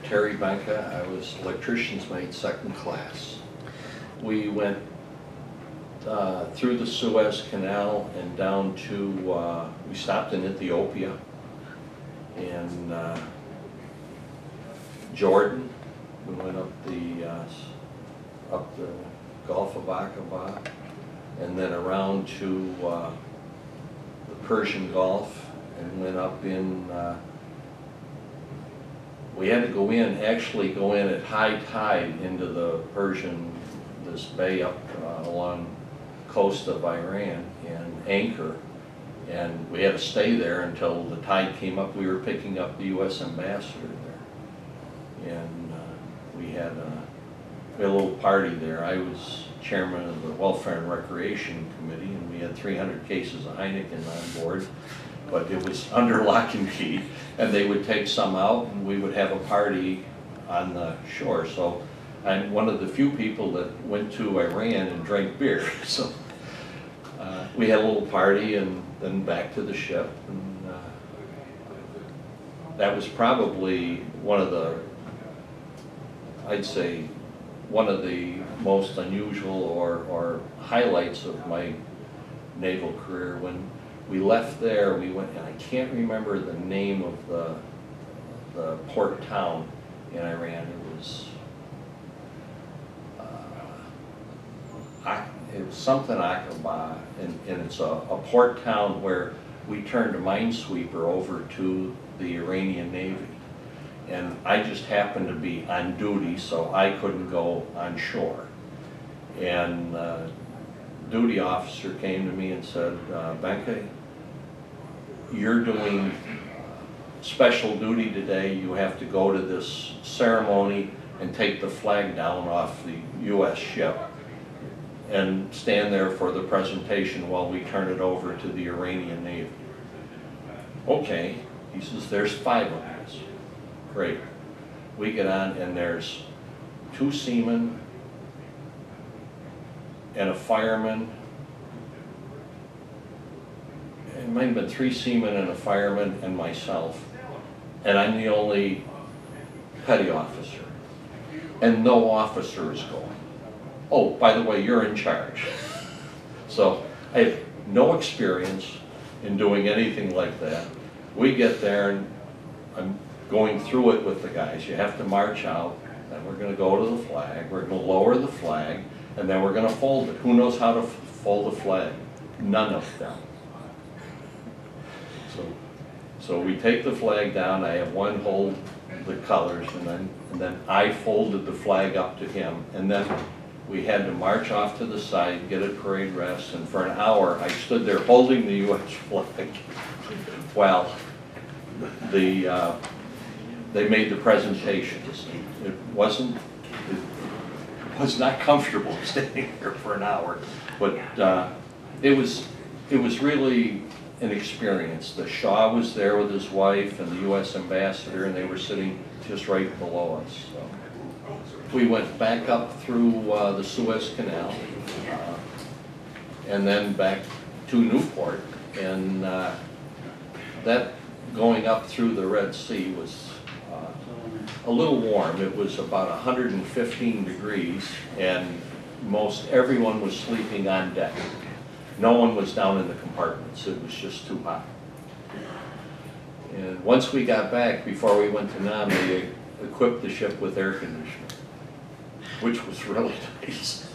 Terry Benca. I was electrician's mate, second class. We went through the Suez Canal and down to, we stopped in Ethiopia and Jordan. We went up the Gulf of Aqaba and then around to the Persian Gulf and went up in, we had to actually go in at high tide into the this bay up along the coast of Iran and anchor. And we had to stay there until the tide came up. We were picking up the U.S. ambassador there. And we had a little party there. I was chairman of the Welfare and Recreation Committee, and we had 300 cases of Heineken on board. But it was under lock and key, and they would take some out, and we would have a party on the shore. So I'm one of the few people that went to Iran and drank beer. So we had a little party, and then back to the ship. And that was probably one of the, I'd say, one of the most unusual or highlights of my naval career. When we left there, we went, and I can't remember the name of the port town in Iran. It was something Aqaba, and it's a port town where we turned a Minesweeper over to the Iranian Navy. And I just happened to be on duty, so I couldn't go on shore. And duty officer came to me and said, Benca, you're doing special duty today. You have to go to this ceremony and take the flag down off the U.S. ship and stand there for the presentation while we turn it over to the Iranian Navy. Okay, he says, there's 5 of us. Great. We get on, and there's 2 seamen and a fireman. It might have been 3 seamen and a fireman and myself. And I'm the only petty officer. And no officer is going. Oh, by the way, you're in charge. So I have no experience in doing anything like that. We get there, and I'm going through it with the guys. You have to march out, then we're going to go to the flag, we're going to lower the flag, and then we're going to fold it. Who knows how to fold a flag? None of them. So we take the flag down. I have one hold the colors, and then I folded the flag up to him, and then we had to march off to the side, get a parade rest, and for an hour I stood there holding the U.S. flag while they made the presentations. It was not comfortable staying here for an hour, but it was really an experience. The Shah was there with his wife and the U.S. ambassador, and they were sitting just right below us. So we went back up through the Suez Canal and then back to Newport, and that going up through the Red Sea was a little warm. It was about 115 degrees, and most everyone was sleeping on deck. No one was down in the compartments. It was just too hot. And once we got back, before we went to Nam, they equipped the ship with air conditioning, which was really nice.